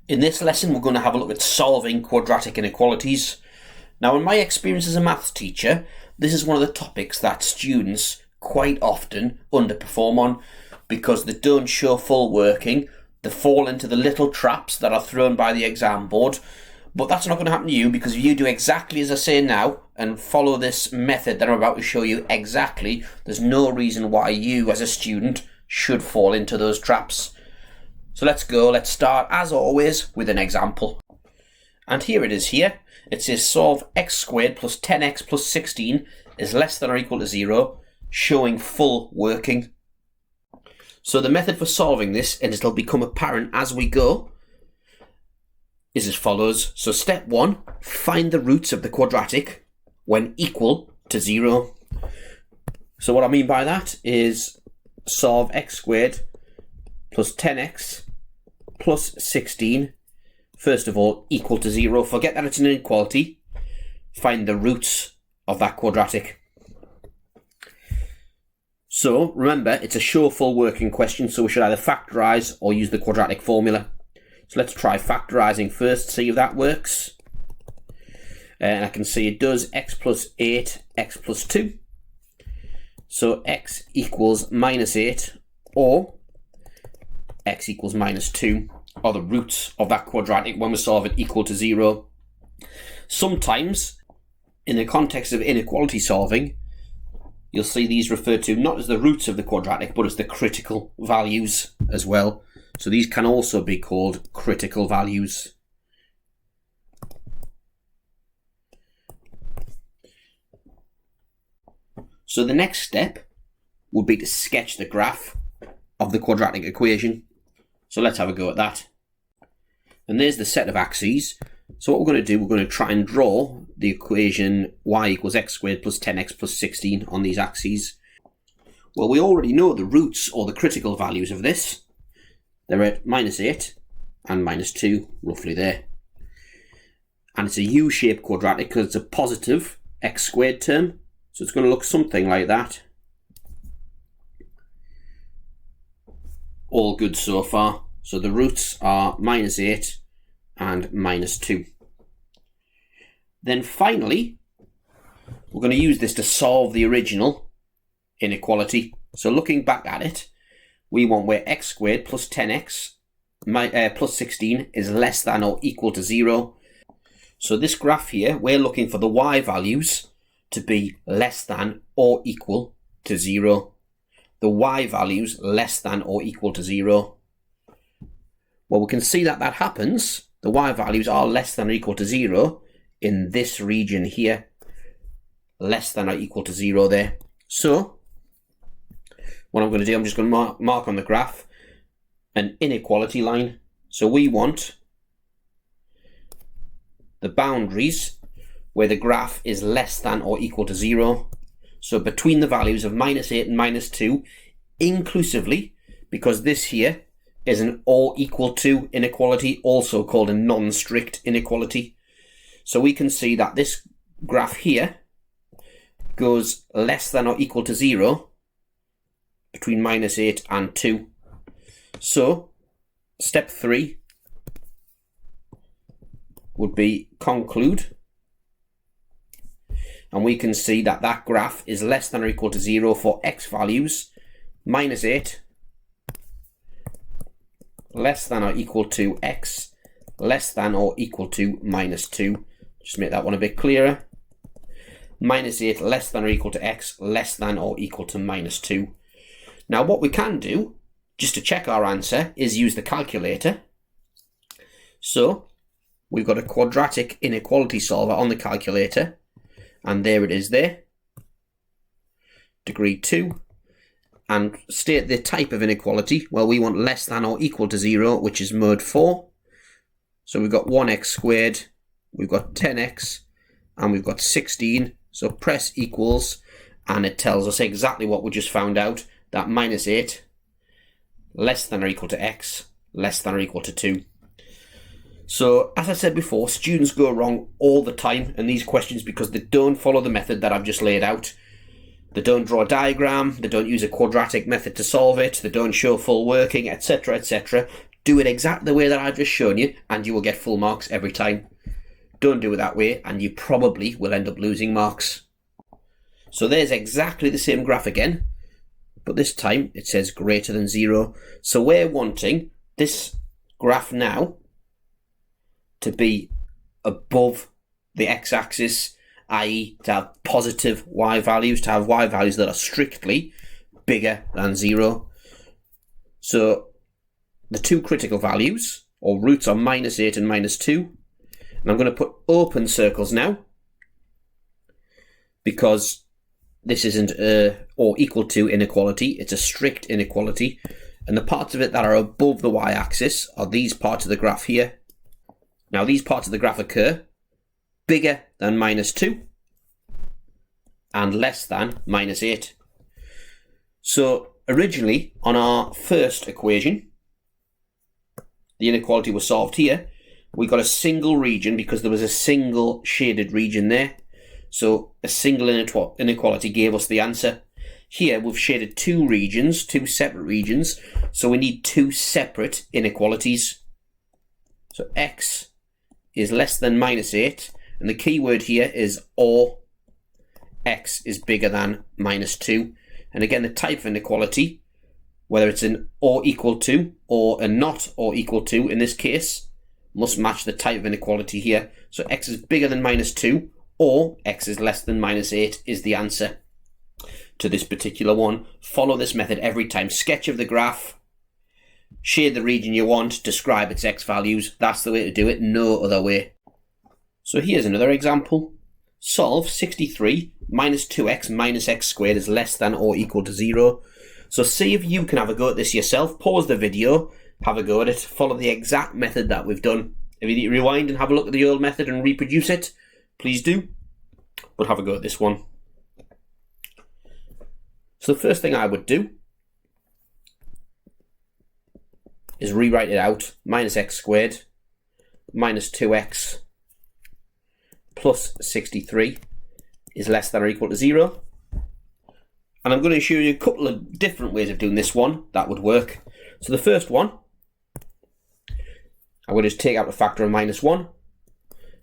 In this lesson, we're going to have a look at solving quadratic inequalities. Now, in my experience as a maths teacher, this is one of the topics that students quite often underperform on because they don't show full working. They fall into the little traps that are thrown by the exam board. But that's not going to happen to you, because if you do exactly as I say now and follow this method that I'm about to show you exactly, there's no reason why you as a student should fall into those traps. So let's go. Let's start, as always, with an example. And here it is here. It says solve x squared plus 10x plus 16 is less than or equal to 0, showing full working. So the method for solving this, and it'll become apparent as we go, is as follows. So step 1, find the roots of the quadratic when equal to 0. So what I mean by that is solve x squared plus 10x plus 16, first of all, equal to 0. Forget that it's an inequality. Find the roots of that quadratic. So remember, it's a show full working question, so we should either factorise or use the quadratic formula. So let's try factorising first, see if that works. And I can see it does. X plus 8, x plus 2. So x equals minus 8 or x equals minus 2 are the roots of that quadratic when we solve it equal to 0. Sometimes, in the context of inequality solving, you'll see these referred to not as the roots of the quadratic, but as the critical values as well. So these can also be called critical values. So the next step would be to sketch the graph of the quadratic equation. So let's have a go at that. And there's the set of axes. So what we're going to do, we're going to try and draw the equation y equals x squared plus 10x plus 16 on these axes. Well, we already know the roots or the critical values of this. They're at minus 8 and minus 2, roughly there. And it's a U-shaped quadratic because it's a positive x squared term. So it's going to look something like that. All good so far. So the roots are minus 8 and minus 2. Then finally, we're going to use this to solve the original inequality. So looking back at it, we want where x squared plus 10x plus 16 is less than or equal to 0. So this graph here, we're looking for the y values to be less than or equal to 0. The y values less than or equal to 0. Well, we can see that that happens. The y values are less than or equal to 0 in this region here. Less than or equal to 0 there. So what I'm going to do, I'm just going to mark on the graph an inequality line. So we want the boundaries where the graph is less than or equal to 0. So between the values of minus 8 and minus 2, inclusively, because this here is an or equal to inequality, also called a non-strict inequality. So we can see that this graph here goes less than or equal to 0 between minus 8 and 2. So step 3 would be conclude. And we can see that that graph is less than or equal to 0 for x values, minus 8, less than or equal to x, less than or equal to minus 2. Just make that one a bit clearer. Minus 8 less than or equal to x, less than or equal to minus 2. Now what we can do, just to check our answer, is use the calculator. So we've got a quadratic inequality solver on the calculator. And there it is there, degree 2, and state the type of inequality. Well, we want less than or equal to 0, which is mode 4. So we've got 1x squared, we've got 10x, and we've got 16. So press equals, and it tells us exactly what we just found out, that minus 8, less than or equal to x, less than or equal to 2. So, as I said before, students go wrong all the time in these questions because they don't follow the method that I've just laid out. They don't draw a diagram, they don't use a quadratic method to solve it, they don't show full working, etc, etc. Do it exactly the way that I've just shown you and you will get full marks every time. Don't do it that way and you probably will end up losing marks. So there's exactly the same graph again, but this time it says greater than 0. So we're wanting this graph now to be above the x-axis, i.e. to have positive y values, to have y values that are strictly bigger than 0. So the two critical values, or roots, are -8 and -2. And I'm going to put open circles now, because this isn't a or equal to inequality, it's a strict inequality. And the parts of it that are above the y-axis are these parts of the graph here. Now these parts of the graph occur bigger than -2 and less than -8. So originally on our first equation, the inequality was solved here. We got a single region because there was a single shaded region there. So a single inequality gave us the answer. Here we've shaded two regions, two separate regions, so we need two separate inequalities. So x is less than -8, and the key word here is or. X is bigger than -2. And again, the type of inequality, whether it's an or equal to or a not or equal to in this case, must match the type of inequality here. So x is bigger than -2 or x is less than -8 is the answer to this particular one. Follow this method every time. Sketch of the graph, shade the region you want, describe its x values. That's the way to do it, no other way. So here's another example. Solve 63 minus 2x minus x squared is less than or equal to 0. So see if you can have a go at this yourself. Pause the video, have a go at it, follow the exact method that we've done. If you need to rewind and have a look at the old method and reproduce it, please do, but have a go at this one. So the first thing I would do is rewrite it out. Minus x squared minus 2x plus 63 is less than or equal to 0. And I'm going to show you a couple of different ways of doing this one that would work. So the first one, I'm going to just take out the factor of -1.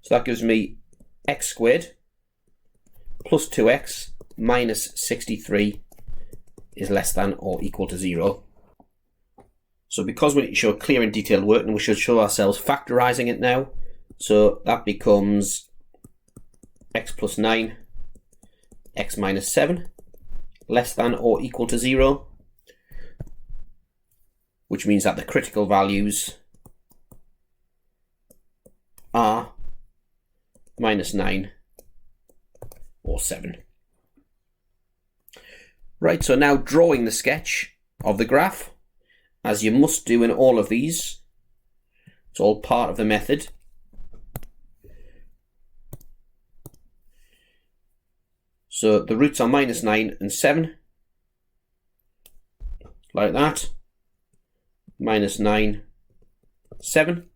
So that gives me x squared plus 2x minus 63 is less than or equal to 0. So because we need to show clear and detailed work, and we should show ourselves factorising it now. So that becomes x plus 9, x minus 7, less than or equal to 0, which means that the critical values are -9 or 7. Right, so now drawing the sketch of the graph, as you must do in all of these. It's all part of the method. So the roots are -9 and 7, like that. -9, 7.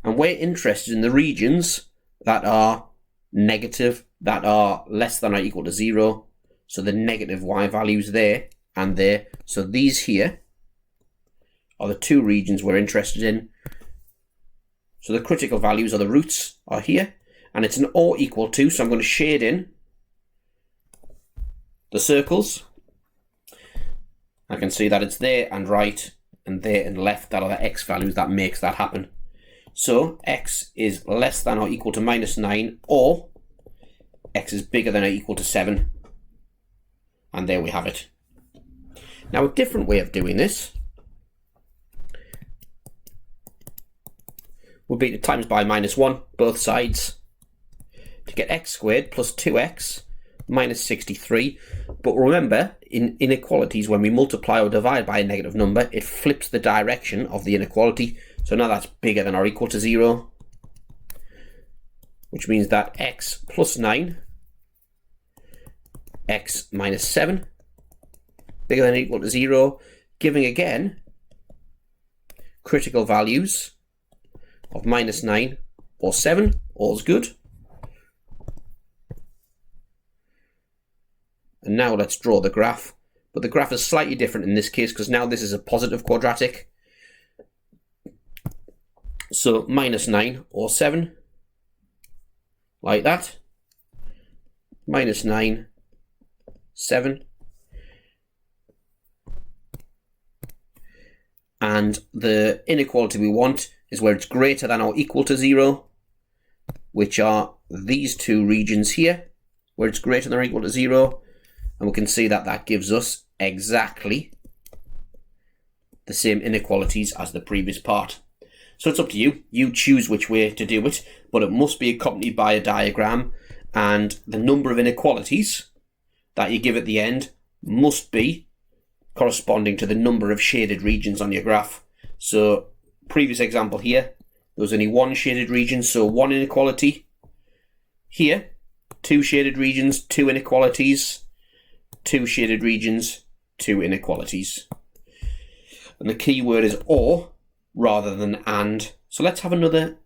And we're interested in the regions that are negative, that are less than or equal to 0. So the negative y values there and there. So these here are the two regions we're interested in. So the critical values, or the roots, are here. And it's an or equal to, so I'm going to shade in the circles. I can see that it's there and right and there and left. That are the x values that makes that happen. So x is less than or equal to -9, or x is bigger than or equal to 7. And there we have it. Now a different way of doing this would be to times by -1 both sides to get x squared plus 2x minus 63. But remember, in inequalities, when we multiply or divide by a negative number, it flips the direction of the inequality. So now that's bigger than or equal to 0, which means that x plus 9, x minus 7, bigger than or equal to 0, giving again critical values of -9 or 7, all's good. And now let's draw the graph. But the graph is slightly different in this case because now this is a positive quadratic. So minus 9 or 7, like that. Minus 9, 7. And the inequality we want is where it's greater than or equal to 0, which are these two regions here, where it's greater than or equal to 0. And we can see that that gives us exactly the same inequalities as the previous part. So it's up to you. You choose which way to do it, but it must be accompanied by a diagram, and the number of inequalities that you give at the end must be corresponding to the number of shaded regions on your graph. So previous example here, there was only one shaded region, so one inequality. Here, two shaded regions, two inequalities. Two shaded regions, two inequalities. And the key word is or rather than and. So let's have another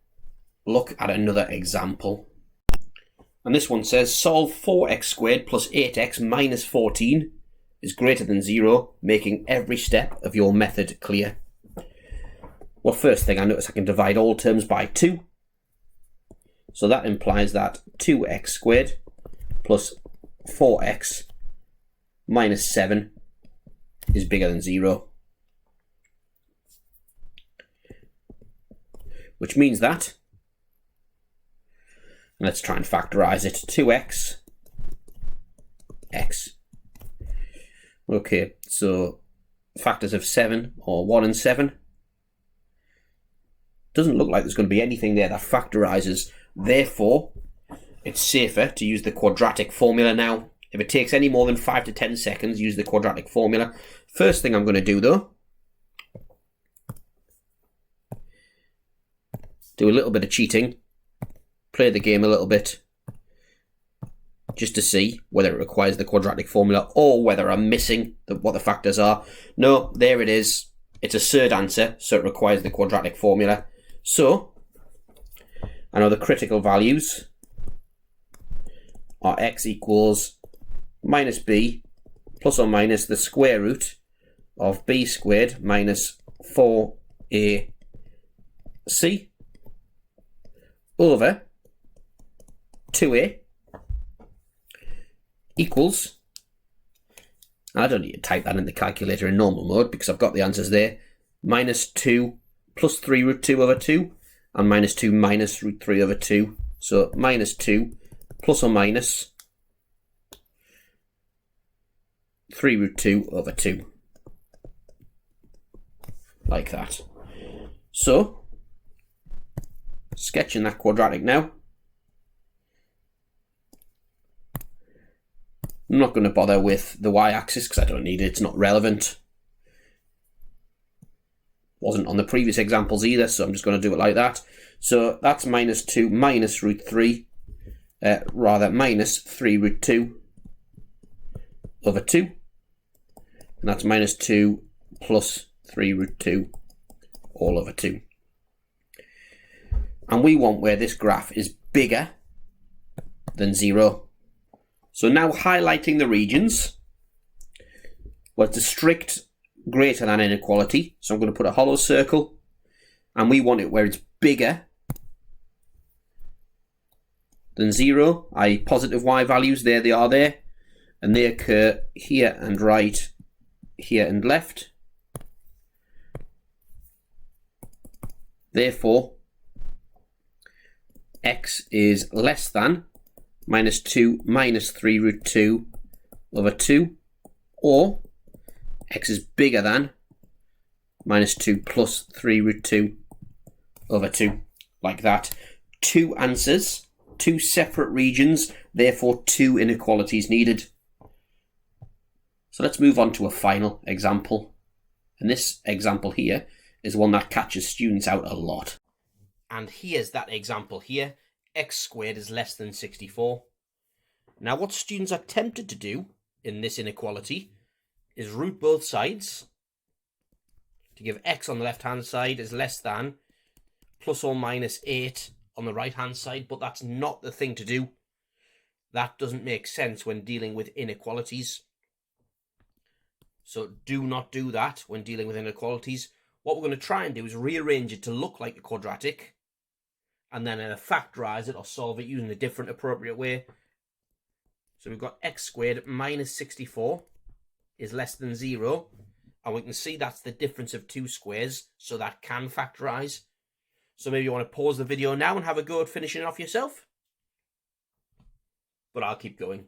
look at another example. And this one says solve 4x squared plus 8x minus 14 is greater than 0, making every step of your method clear. Well, first thing I notice I can divide all terms by 2. So that implies that 2x squared plus 4x minus 7 is bigger than 0. Which means that, let's try and factorize it, 2x, x. Okay, so factors of 7, or 1 and 7. Doesn't look like there's going to be anything there that factorizes. Therefore, it's safer to use the quadratic formula now. If it takes any more than 5 to 10 seconds, use the quadratic formula. First thing I'm going to do though, do a little bit of cheating, play the game a little bit, just to see whether it requires the quadratic formula or whether I'm missing what the factors are. No, there it is. It's a third answer, so it requires the quadratic formula. So, I know the critical values are x equals minus b plus or minus the square root of b squared minus 4ac over 2a equals, I don't need to type that in the calculator in normal mode because I've got the answers there, minus 2 plus 3 root 2 over 2 and minus 2 minus root 3 over 2. So minus 2 plus or minus 3 root 2 over 2. Like that. So, sketching that quadratic now. I'm not going to bother with the y-axis because I don't need it, it's not relevant. Wasn't on the previous examples either, so I'm just going to do it like that. So that's minus 2 minus root 3, minus 3 root 2 over 2. And that's minus 2 plus 3 root 2 all over 2. And we want where this graph is bigger than 0. So now highlighting the regions, well, it's a strict greater than inequality. So I'm going to put a hollow circle, and we want it where it's bigger than 0, i.e. positive y values, there they are there, and they occur here and right, here and left. Therefore, x is less than minus 2 minus 3 root 2 over 2, or x is bigger than minus 2 plus 3 root 2 over 2, like that. Two answers, two separate regions, therefore two inequalities needed. So let's move on to a final example. And this example here is one that catches students out a lot. And here's that example here. X squared is less than 64. Now what students are tempted to do in this inequality is root both sides to give x on the left hand side is less than plus or minus 8 on the right hand side, but that's not the thing to do. That doesn't make sense when dealing with inequalities. So do not do that when dealing with inequalities. What we're going to try and do is rearrange it to look like a quadratic, and then factorise it or solve it using a different appropriate way. So we've got x squared minus 64 is less than 0, and we can see that's the difference of two squares, so that can factorise. So maybe you want to pause the video now and have a go at finishing it off yourself. But I'll keep going.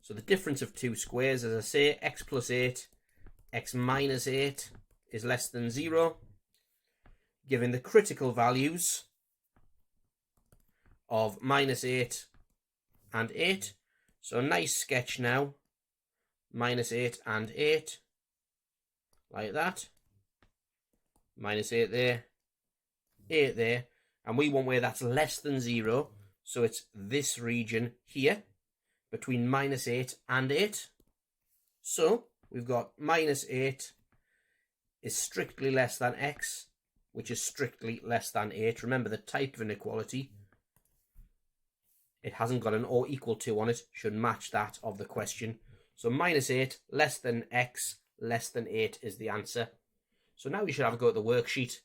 So the difference of two squares, as I say, x plus 8, x minus 8 is less than 0, giving the critical values of minus 8 and 8. So a nice sketch now, minus 8 and 8, like that. Minus 8 there, 8 there, and we want where that's less than 0, so it's this region here, between minus 8 and 8. So we've got minus 8 is strictly less than x, which is strictly less than 8. Remember the type of inequality. It hasn't got an or equal to on it, should match that of the question. So minus 8 less than x less than 8 is the answer. So now we should have a go at the worksheet.